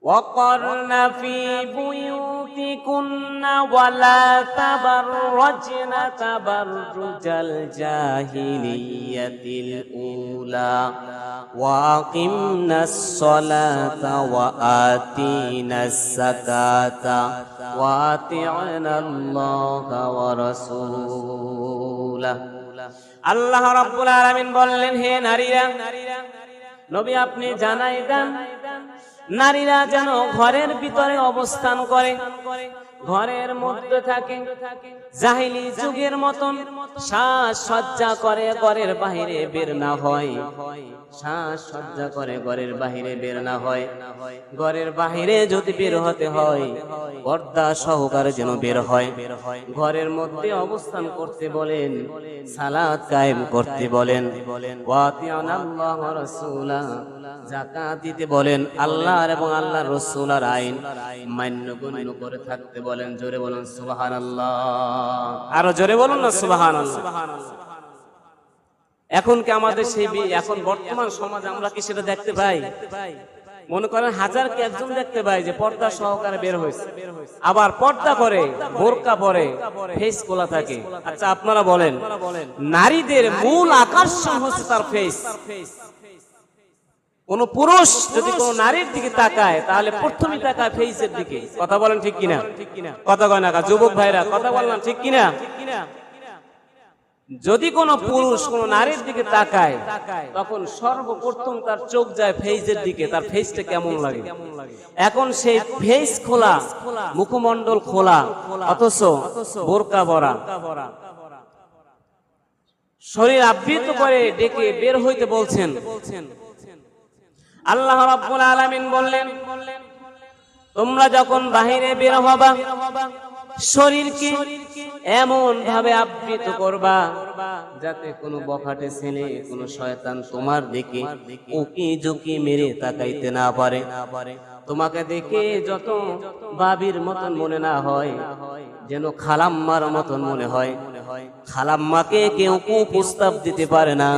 وقرن في بيوتكن ولا تبرجن تبرج الجاهلية الأولى وأقمنا الصلاة وآتينا الزكاة وأطعنا الله ورسوله আল্লাহ রাব্বুল আলামিন বললেন, হে নারীরা, নবী আপনি জানাই দেন নারীরা যেন ঘরের ভিতরে অবস্থান করে, ঘরের মধ্যে থাকে, জাহিলি যুগের মতন সাজসজ্জা করে ঘরের বাইরে বের না হয়, সাজসজ্জা করে ঘরের বাইরে বের না হয়। ঘরের বাইরে যদি বের হতে হয় পর্দা সহকারে যেন বের হয়। ঘরের মধ্যে অবস্থান করতে বলেন, সালাত কায়েম করতে বলেন, ওয়াতিআনাল্লাহ ওয়া রাসূলা, যাকাত দিতে বলেন, আল্লাহর এবং আল্লাহর রাসূলের আইন মান্য গণ্য করে থাকতে বলেন। জোরে বলুন সুবহানাল্লাহ, আরো জোরে বলুন না সুবহানাল্লাহ। এখন কি আমাদের সেই এখন বর্তমান সমাজ আমরা কি সেটা দেখতে পাই? মনে করেন হাজার কি একজন দেখতে পাই যে পর্দা সহকারে বের হয়েছে, আবার পর্দা করে, বোরকা পরে, ফেস খোলা থাকে। আচ্ছা আপনারা বলেন, নারীদের মূল আকর্ষণ হচ্ছে তার ফেস। কোন পুরুষ যদি কোন নারীর দিকে তাকায় তাহলে প্রথমেই তাকায় ফেসের দিকে। কথা বলেন ঠিক কিনা? কথা কয় না যুবক ভাইরা, কথা বললাম ঠিক কিনা? যদি কোন পুরুষ কোন নারীর দিকে তাকায় তখন সর্বপ্রথম তার চোখ যায় ফেসের দিকে, তার ফেসটা কেমন লাগে। এখন সেই ফেস খোলা, মুখমণ্ডল খোলা, অথচ বোরকা পরা, শরীর আবৃত করে ডেকে বের হইতে বলছেন। আল্লাহ রাব্বুল আলামিন বললেন, তোমরা যখন বাহিরে বের হবা শরীরকে এমন ভাবে আবৃত করবা যাতে কোনো বখাটে ছেলে, কোনো শয়তান তোমার দিকে উকি ঝুঁকি মেরে তাকাইতে না পারে। তোমাকে দেখে যত বাবির মতন মনে না হয়, যেন খালাম্মার মতন মনে হয়। খালাম্মাকে কেউ কুপ্রস্তাব দিতে পারে না,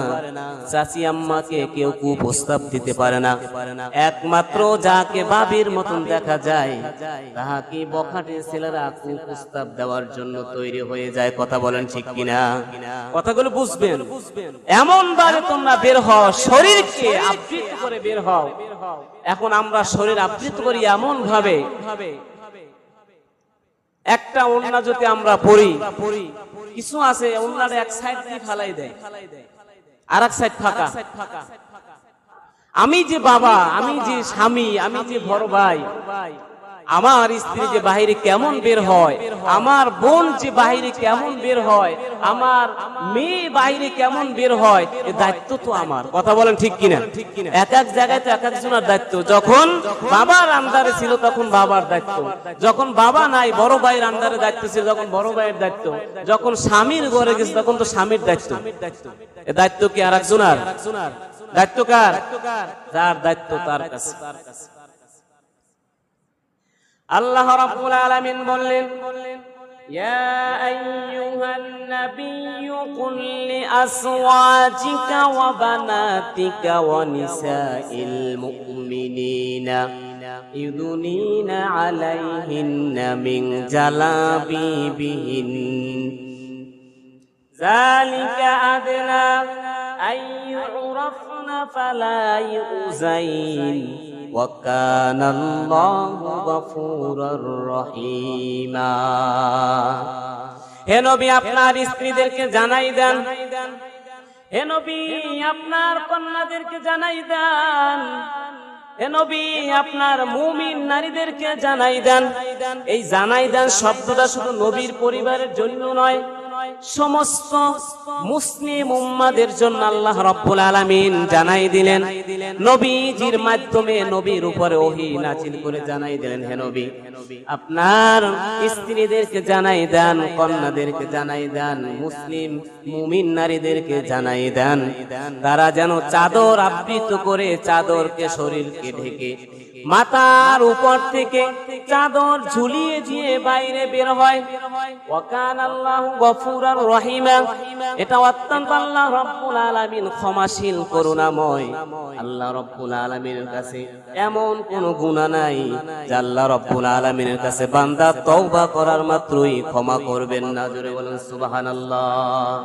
চাচি আম্মাকে কেউ কুপ্রস্তাব দিতে পারে না। একমাত্র যাকে বাবির মতন দেখা যায় তাহাকে বখাটে ছেলেরা কুপ্রস্তাব দেওয়ার জন্য তৈরি হয়ে যায়। কথা বলেন ঠিক কিনা? কথাগুলো বুঝবেন। এমন ভাবে তোমরা বের হও, শরীরকে আবৃত করে বের হও। এখন আমরা শরীর আবৃত করি এমন ভাবে, একটা ওড়না যদি আমরা পরি, কিছু আছে ওড়নাটা এক সাইড দিয়ে ফালাই দেয়, আর এক সাইড ফাঁকা। আমি যে বাবা, আমি যে স্বামী, আমি যে বড় ভাই, আমার স্ত্রী যে বাহিরে কেমন বের হয়, আমার বোন যে বাহিরে কেমন বের হয়, আমার মেয়ে বাহিরে কেমন বের হয়, এ দায়িত্ব তো আমার। কথা বলেন ঠিক কিনা? এক এক জায়গায় তো এক একজনের দায়িত্ব। যখন বাবার আন্ডারে ছিল তখন বাবার দায়িত্ব, যখন বাবা নাই বড় ভাইয়ের আন্ডারে দায়িত্ব ছিল তখন বড় ভাইয়ের দায়িত্ব, যখন স্বামীর ঘরে গেছে তখন তো স্বামীর দায়িত্ব। এ দায়িত্ব কি আর একজনের? দায়িত্ব কার? যার দায়িত্ব তার কাছে। আল্লাহ রাব্বুল আলামিন বললেন, ইয়া আইয়ুহান নাবিয়্যু কুল লিআসওয়াজিকা ওয়া বানাতিকা ওয়া নিসাইল মুমিনিনা ইউদুনিনা আলাইহিন্না মিন জালাবিবিহিন যালিকা আদনা আইয়ুরাফনা ফালা ইউযাইন ওয়া কানাল্লাহু গফুরুর রহিমা। হে নবী আপনার স্ত্রীদেরকে জানাই দেন, হে নবী আপনার কন্যাদেরকে জানাই দেন, হে নবী আপনার মুমিন নারীদেরকে জানাই দেন। এই জানাই দেন শব্দটা শুধু নবীর পরিবারের জন্য নয়, সমস্ত মুসলিম উম্মাদের জন্য আল্লাহ রাব্বুল আলামিন জানাই দিলেন। নবীজির মাধ্যমে নবীর উপরে ওহী নাযিল করে জানাই দিলেন, হে নবী আপনার স্ত্রীদেরকে জানাই দেন, কন্যাদেরকে জানাই দেন, মুসলিম মুমিন নারীদেরকে জানাই দেন, তারা যেন চাদর আবৃত করে, চাদরকে শরীরকে ঢেকে মাথার উপর থেকে চাদর ঝুলিয়ে দিয়ে বাইরে বের হয়। ওয়া কানা আল্লাহু গফুরার রহিমা, এটা অত্যন্ত আল্লাহ রাব্বুল আলামিন ক্ষমাশীল করুণাময়। আল্লাহ রাব্বুল আলামিনের কাছে এমন কোন গুনাহ নাই যে আল্লাহ রাব্বুল আলামিনের কাছে বান্দা তওবা করার মাত্রই ক্ষমা করবেন না। জোরে বলেন সুবহানাল্লাহ।